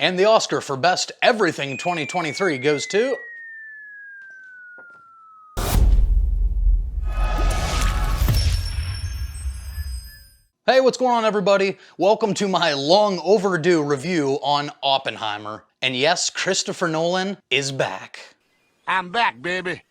And the Oscar for Best Everything 2023 goes to... Hey, what's going on, everybody? Welcome to my long overdue review on Oppenheimer. And yes, Christopher Nolan is back. I'm back, baby.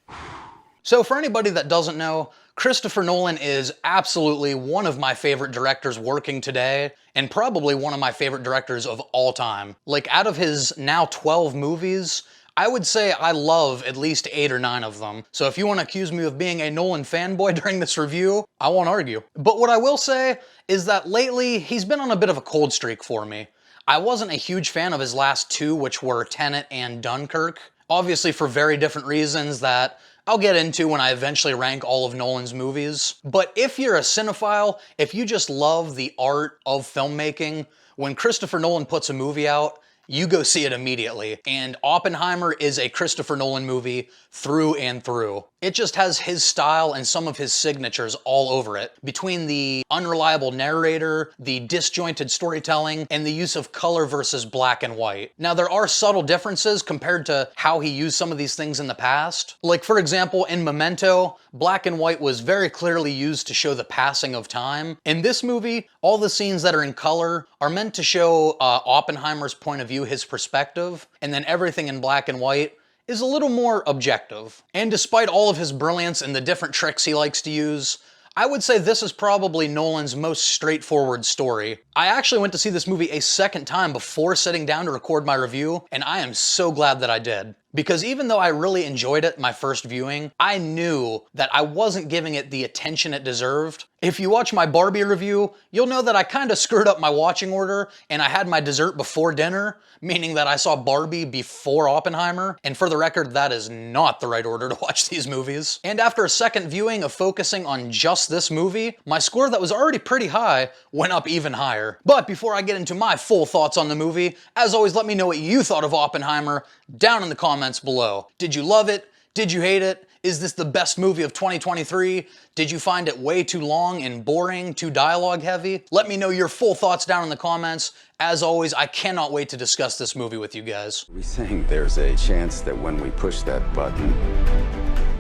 So for anybody that doesn't know, Christopher Nolan is absolutely one of my favorite directors working today, and probably one of my favorite directors of all time. Like, out of his now 12 movies, I would say I love at least 8 or 9 of them. So if you want to accuse me of being a Nolan fanboy during this review, I won't argue. But what I will say is that lately, he's been on a bit of a cold streak for me. I wasn't a huge fan of his last 2, which were Tenet and Dunkirk. Obviously for very different reasons that I'll get into when I eventually rank all of Nolan's movies. But if you're a cinephile, if you just love the art of filmmaking, when Christopher Nolan puts a movie out, you go see it immediately. And Oppenheimer is a Christopher Nolan movie through and through. It just has his style and some of his signatures all over it. Between the unreliable narrator, the disjointed storytelling, and the use of color versus black and white. Now, there are subtle differences compared to how he used some of these things in the past. Like, for example, in Memento, black and white was very clearly used to show the passing of time. In this movie, all the scenes that are in color are meant to show Oppenheimer's point of view, his perspective, and then everything in black and white is a little more objective. And despite all of his brilliance and the different tricks he likes to use, I would say this is probably Nolan's most straightforward story. I actually went to see this movie a second time before sitting down to record my review, and I am so glad that I did. Because even though I really enjoyed it my first viewing, I knew that I wasn't giving it the attention it deserved. If you watch my Barbie review, you'll know that I kinda screwed up my watching order and I had my dessert before dinner, meaning that I saw Barbie before Oppenheimer, and for the record, that is not the right order to watch these movies. And after a second viewing of focusing on just this movie, my score that was already pretty high went up even higher. But before I get into my full thoughts on the movie, as always, let me know what you thought of Oppenheimer down in the comments below. Did you love it? Did you hate it? Is this the best movie of 2023? Did you find it way too long and boring, too dialogue heavy? Let me know your full thoughts down in the comments. As always, I cannot wait to discuss this movie with you guys. We think there's a chance that when we push that button,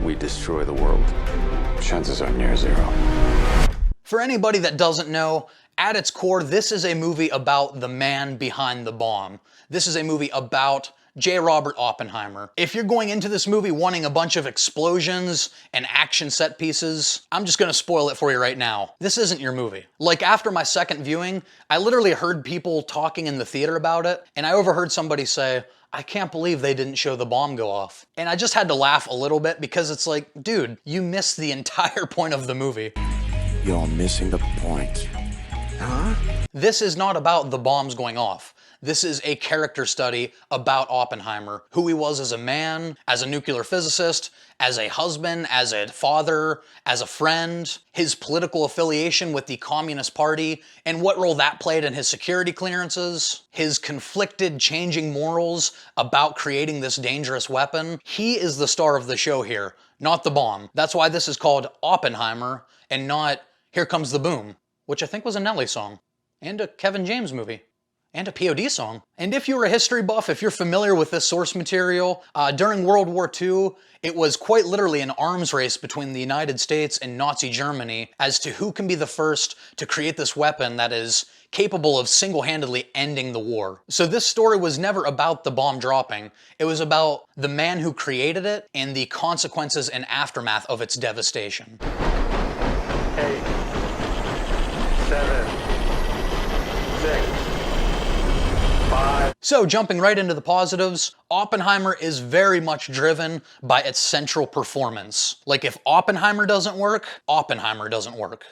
we destroy the world. Chances are near zero. For anybody that doesn't know, at its core, this is a movie about the man behind the bomb. This is a movie about J. Robert Oppenheimer. If you're going into this movie wanting a bunch of explosions and action set pieces, I'm just gonna spoil it for you right now. This isn't your movie. Like, after my second viewing, I literally heard people talking in the theater about it, and I overheard somebody say, "I can't believe they didn't show the bomb go off." And I just had to laugh a little bit because it's like, dude, you missed the entire point of the movie. You're missing the point. Huh? This is not about the bombs going off. This is a character study about Oppenheimer, who he was as a man, as a nuclear physicist, as a husband, as a father, as a friend, his political affiliation with the Communist Party, and what role that played in his security clearances, his conflicted, changing morals about creating this dangerous weapon. He is the star of the show here, not the bomb. That's why this is called Oppenheimer, and not Here Comes the Boom, which I think was a Nelly song, and a Kevin James movie. And a POD song. And if you're a history buff, if you're familiar with this source material, during World War II, it was quite literally an arms race between the United States and Nazi Germany as to who can be the first to create this weapon that is capable of single-handedly ending the war. So this story was never about the bomb dropping. It was about the man who created it and the consequences and aftermath of its devastation. 8, 7, 6, 5. So jumping right into the positives, Oppenheimer is very much driven by its central performance. Like, if Oppenheimer doesn't work, Oppenheimer doesn't work.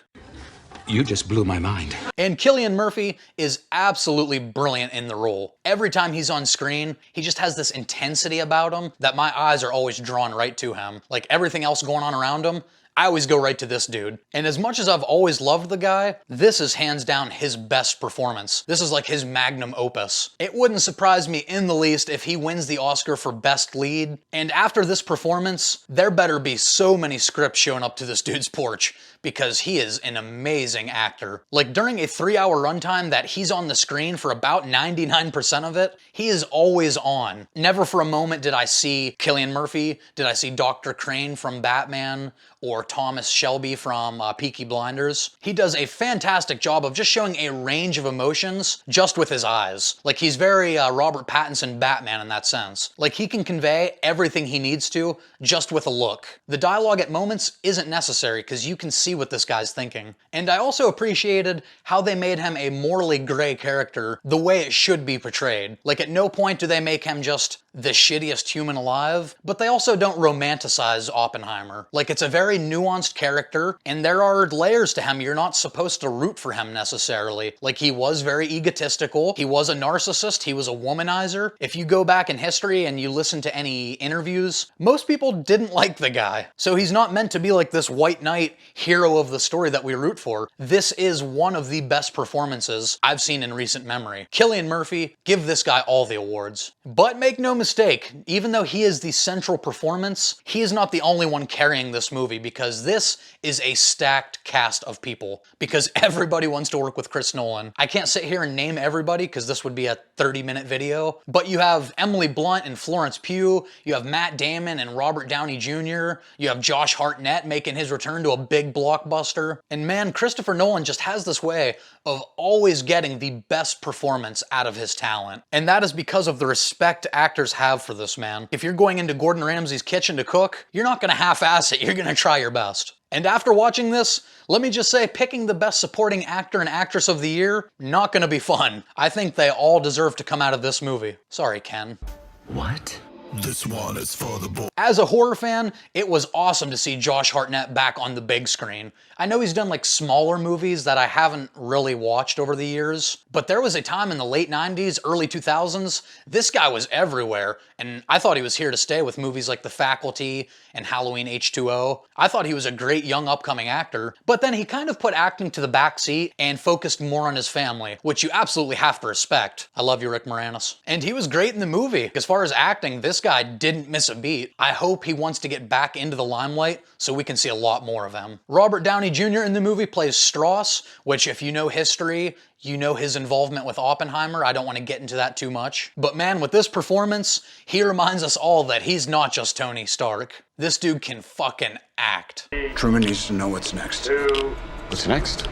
You just blew my mind. And Cillian Murphy is absolutely brilliant in the role. Every time he's on screen, he just has this intensity about him that my eyes are always drawn right to him. Like, everything else going on around him, I always go right to this dude. And as much as I've always loved the guy, this is hands down his best performance. This is like his magnum opus. It wouldn't surprise me in the least if he wins the Oscar for Best Lead. And after this performance, there better be so many scripts showing up to this dude's porch, because he is an amazing actor. Like, during a 3-hour runtime that he's on the screen for about 99% of it, he is always on. Never for a moment did I see Cillian Murphy, did I see Dr. Crane from Batman, or Thomas Shelby from Peaky Blinders. He does a fantastic job of just showing a range of emotions just with his eyes. Like, he's very Robert Pattinson Batman in that sense. Like, he can convey everything he needs to just with a look. The dialogue at moments isn't necessary because you can see what this guy's thinking. And I also appreciated how they made him a morally gray character the way it should be portrayed. Like, at no point do they make him just the shittiest human alive, but they also don't romanticize Oppenheimer. Like, it's a very nuanced character, and there are layers to him. You're not supposed to root for him necessarily. Like, he was very egotistical, he was a narcissist, he was a womanizer. If you go back in history and you listen to any interviews, most people didn't like the guy. So he's not meant to be like this white knight hero of the story that we root for. This is one of the best performances I've seen in recent memory. Cillian Murphy, give this guy all the awards. But make no mistake, even though he is the central performance, he is not the only one carrying this movie, because this is a stacked cast of people. Because everybody wants to work with Chris Nolan. I can't sit here and name everybody because this would be a 30-minute video, but you have Emily Blunt and Florence Pugh, you have Matt Damon and Robert Downey Jr., you have Josh Hartnett making his return to a big blockbuster, and man, Christopher Nolan just has this way of always getting the best performance out of his talent. And that is because of the respect actors have for this man. If you're going into Gordon Ramsay's kitchen to cook, you're not gonna half-ass it, you're gonna try your best. And after watching this, let me just say, picking the best supporting actor and actress of the year, not gonna be fun. I think they all deserve to come out of this movie. Sorry, Ken. What? This one is for the boy. As a horror fan, it was awesome to see Josh Hartnett back on the big screen. I know he's done like smaller movies that I haven't really watched over the years, but there was a time in the late 90s, early 2000s, this guy was everywhere, and I thought he was here to stay with movies like The Faculty and Halloween H2O. I thought he was a great young upcoming actor, but then he kind of put acting to the back seat and focused more on his family, which you absolutely have to respect. I love you, Rick Moranis. And he was great in the movie. As far as acting, this guy didn't miss a beat. I hope he wants to get back into the limelight so we can see a lot more of him. Robert Downey Jr. in the movie plays Strauss, which, if you know history, you know his involvement with Oppenheimer. I don't want to get into that too much. But man, with this performance, he reminds us all that he's not just Tony Stark. This dude can fucking act. Truman needs to know what's next. 2, What's next?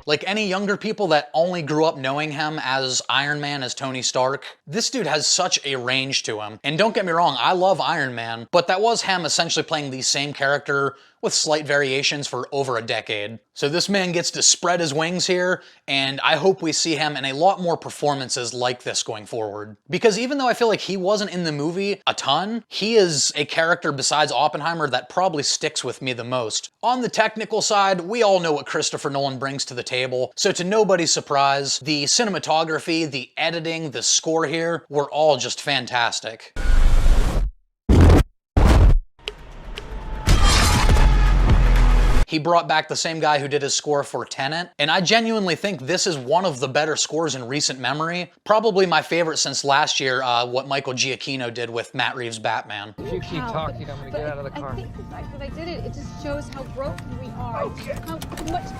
Like any younger people that only grew up knowing him as Iron Man, as Tony Stark, this dude has such a range to him. And don't get me wrong, I love Iron Man, but that was him essentially playing the same character with slight variations for over a decade. So this man gets to spread his wings here, and I hope we see him in a lot more performances like this going forward. Because even though I feel like he wasn't in the movie a ton, he is a character besides Oppenheimer that probably sticks with me the most. On the technical side, we all know what Christopher Nolan brings to the table, so to nobody's surprise, the cinematography, the editing, the score here were all just fantastic. He brought back the same guy who did his score for Tenet, and I genuinely think this is one of the better scores in recent memory. Probably my favorite since last year, what Michael Giacchino did with Matt Reeves' Batman. If you keep talking, I'm gonna get out of the car. I think the fact that I did it, it just shows how broken we are.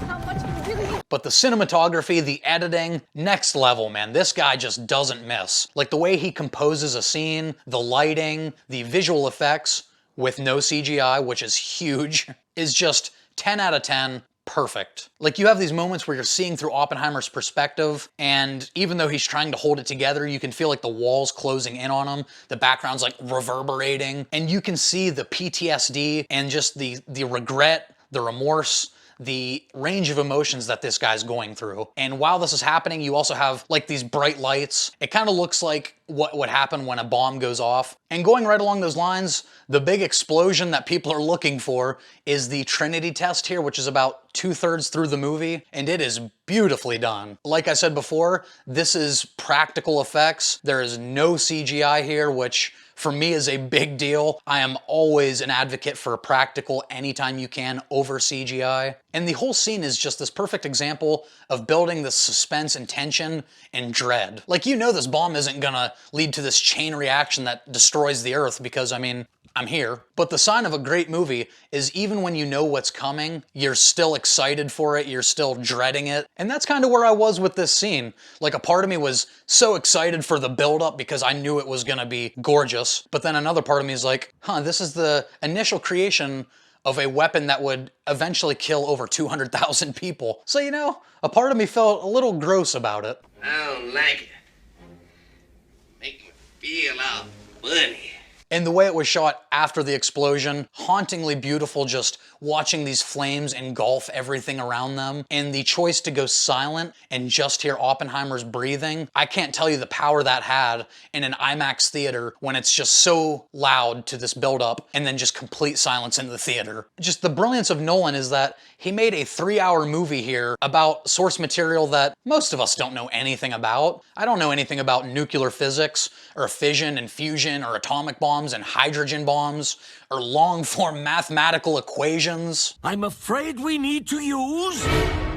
How much we really. But the cinematography, the editing, next level, man. This guy just doesn't miss. Like the way he composes a scene, the lighting, the visual effects with no CGI, which is huge, is just 10 out of 10, perfect. Like, you have these moments where you're seeing through Oppenheimer's perspective, and even though he's trying to hold it together, you can feel like the walls closing in on him, the background's like reverberating, and you can see the PTSD and just the regret, the remorse, the range of emotions that this guy's going through. And while this is happening, you also have like these bright lights. It kind of looks like what would happen when a bomb goes off. And going right along those lines, the big explosion that people are looking for is the Trinity test here, which is about 2/3 through the movie, and it is beautifully done. Like I said before, this is practical effects. There is no CGI here, which for me is a big deal. I am always an advocate for practical anytime you can over CGI. And the whole scene is just this perfect example of building the suspense and tension and dread. Like, you know this bomb isn't gonna lead to this chain reaction that destroys the Earth because, I mean, I'm here. But the sign of a great movie is even when you know what's coming, you're still excited for it, you're still dreading it. And that's kind of where I was with this scene. Like, a part of me was so excited for the buildup because I knew it was gonna be gorgeous. But then another part of me is like, this is the initial creation of a weapon that would eventually kill over 200,000 people. So, you know, a part of me felt a little gross about it. I don't like it. Make me feel all funny. And the way it was shot after the explosion, hauntingly beautiful, just watching these flames engulf everything around them. And the choice to go silent and just hear Oppenheimer's breathing, I can't tell you the power that had in an IMAX theater when it's just so loud to this buildup and then just complete silence in the theater. Just the brilliance of Nolan is that he made a 3-hour movie here about source material that most of us don't know anything about. I don't know anything about nuclear physics or fission and fusion or atomic bombs and hydrogen bombs or long-form mathematical equations. I'm afraid we need to use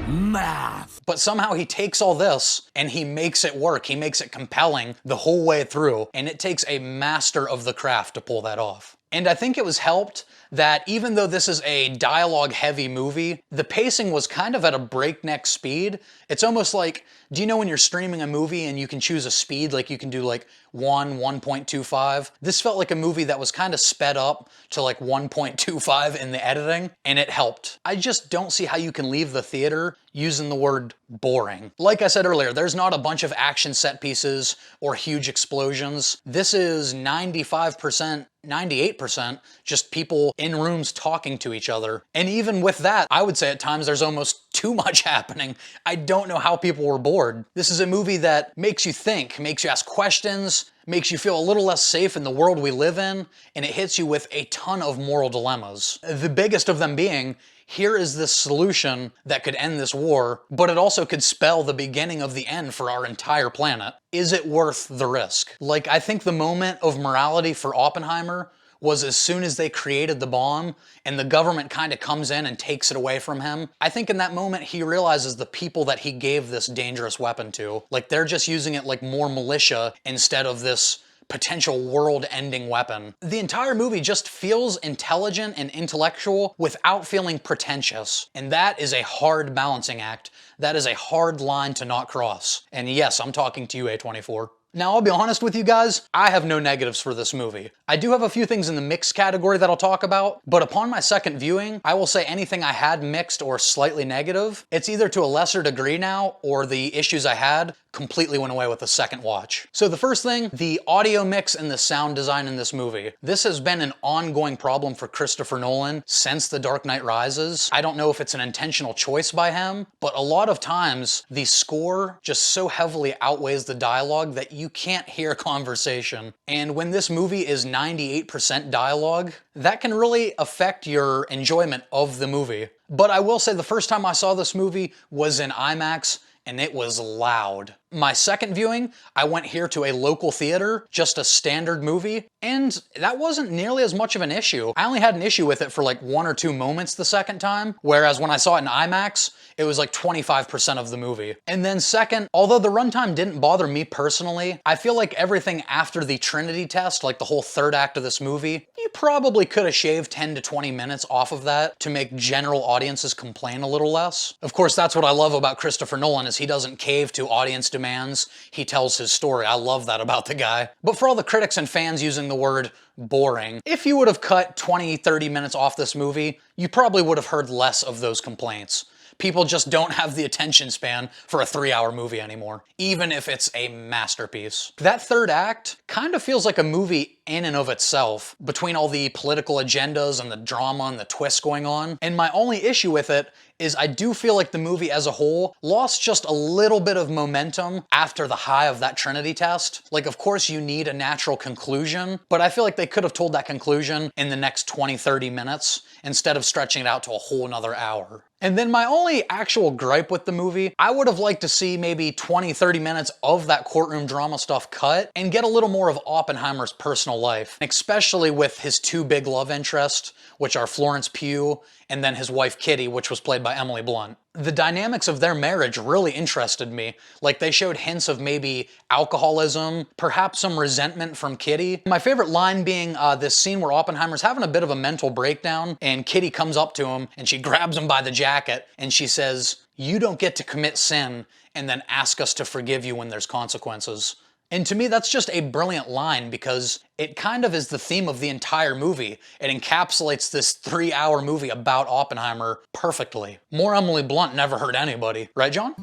math. But somehow he takes all this and he makes it work. He makes it compelling the whole way through, and it takes a master of the craft to pull that off. And I think it was helped that even though this is a dialogue-heavy movie, the pacing was kind of at a breakneck speed. It's almost like, do you know when you're streaming a movie and you can choose a speed, like you can do like 1.25? This felt like a movie that was kind of sped up to like 1.25 in the editing, and it helped. I just don't see how you can leave the theater using the word boring. Like I said earlier, there's not a bunch of action set pieces or huge explosions. This is 95%, 98% just people in rooms talking to each other. And even with that, I would say at times there's almost too much happening. I don't know how people were bored. This is a movie that makes you think, makes you ask questions, makes you feel a little less safe in the world we live in, and it hits you with a ton of moral dilemmas. The biggest of them being, here is this solution that could end this war, but it also could spell the beginning of the end for our entire planet. Is it worth the risk? Like, I think the moment of morality for Oppenheimer was as soon as they created the bomb and the government kind of comes in and takes it away from him. I think in that moment he realizes the people that he gave this dangerous weapon to, like, they're just using it like more militia instead of this potential world-ending weapon. The entire movie just feels intelligent and intellectual without feeling pretentious. And that is a hard balancing act. That is a hard line to not cross. And yes, I'm talking to you, A24. Now, I'll be honest with you guys, I have no negatives for this movie. I do have a few things in the mixed category that I'll talk about, but upon my second viewing, I will say anything I had mixed or slightly negative, it's either to a lesser degree now, or the issues I had completely went away with the second watch. So the first thing, the audio mix and the sound design in this movie. This has been an ongoing problem for Christopher Nolan since The Dark Knight Rises. I don't know if it's an intentional choice by him, but a lot of times the score just so heavily outweighs the dialogue that you can't hear conversation. And when this movie is 98% dialogue, that can really affect your enjoyment of the movie. But I will say the first time I saw this movie was in IMAX, and it was loud. My second viewing, I went here to a local theater, just a standard movie, and that wasn't nearly as much of an issue. I only had an issue with it for like 1 or 2 moments the second time, whereas when I saw it in IMAX, it was like 25% of the movie. And then second, although the runtime didn't bother me personally, I feel like everything after the Trinity test, like the whole third act of this movie, you probably could have shaved 10 to 20 minutes off of that to make general audiences complain a little less. Of course, that's what I love about Christopher Nolan, is he doesn't cave to audience demands. He tells his story. I love that about the guy. But for all the critics and fans using the word boring, if you would have cut 20, 30 minutes off this movie, you probably would have heard less of those complaints. People just don't have the attention span for a 3-hour movie anymore, even if it's a masterpiece. That third act kind of feels like a movie in and of itself, between all the political agendas and the drama and the twists going on. And my only issue with it is I do feel like the movie as a whole lost just a little bit of momentum after the high of that Trinity test. Like, of course you need a natural conclusion, but I feel like they could have told that conclusion in the next 20-30 minutes instead of stretching it out to a whole nother hour. And then my only actual gripe with the movie, I would have liked to see maybe 20-30 minutes of that courtroom drama stuff cut and get a little more of Oppenheimer's personal life, especially with his two big love interests, which are Florence Pugh and then his wife Kitty, which was played by Emily Blunt. The dynamics of their marriage really interested me. Like, they showed hints of maybe alcoholism, perhaps some resentment from Kitty. My favorite line being this scene where Oppenheimer's having a bit of a mental breakdown and Kitty comes up to him and she grabs him by the jacket and she says, "You don't get to commit sin and then ask us to forgive you when there's consequences." And to me, that's just a brilliant line because it kind of is the theme of the entire movie. It encapsulates this 3-hour movie about Oppenheimer perfectly. More Emily Blunt never hurt anybody. Right, John?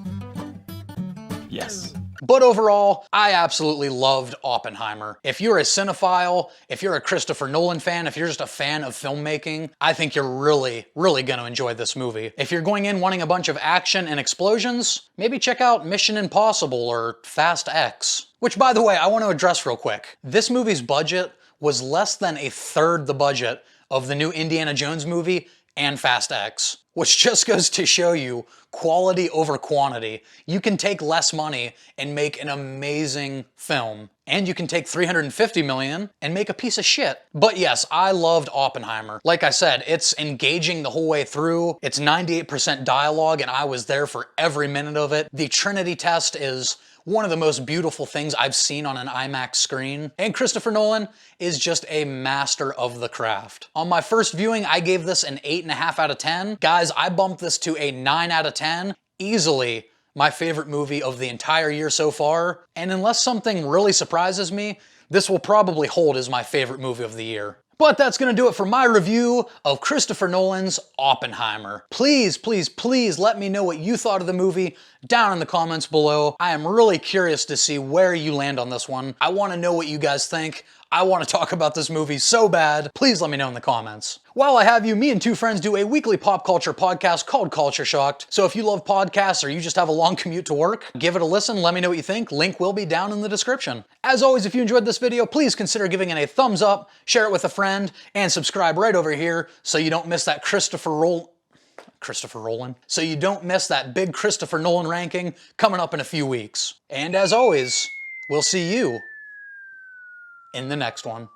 Yes. But overall, I absolutely loved Oppenheimer. If you're a cinephile, if you're a Christopher Nolan fan, if you're just a fan of filmmaking, I think you're really, really gonna enjoy this movie. If you're going in wanting a bunch of action and explosions, maybe check out Mission Impossible or Fast X. Which, by the way, I want to address real quick. This movie's budget was less than a third the budget of the new Indiana Jones movie and Fast X, which just goes to show you quality over quantity. You can take less money and make an amazing film. And you can take $350 million and make a piece of shit. But yes, I loved Oppenheimer. Like I said, it's engaging the whole way through. It's 98% dialogue and I was there for every minute of it. The Trinity test is one of the most beautiful things I've seen on an IMAX screen. And Christopher Nolan is just a master of the craft. On my first viewing, I gave this an 8.5 out of 10. Guys, I bumped this to a 9 out of 10. Easily my favorite movie of the entire year so far. And unless something really surprises me, this will probably hold as my favorite movie of the year. But that's gonna do it for my review of Christopher Nolan's Oppenheimer. Please, please, please let me know what you thought of the movie down in the comments below. I am really curious to see where you land on this one. I wanna know what you guys think. I wanna talk about this movie so bad. Please let me know in the comments. While I have you, me and two friends do a weekly pop culture podcast called Culture Shocked. So if you love podcasts or you just have a long commute to work, give it a listen, let me know what you think. Link will be down in the description. As always, if you enjoyed this video, please consider giving it a thumbs up, share it with a friend, and subscribe right over here so you don't miss that so you don't miss that big Christopher Nolan ranking coming up in a few weeks. And as always, we'll see you in the next one.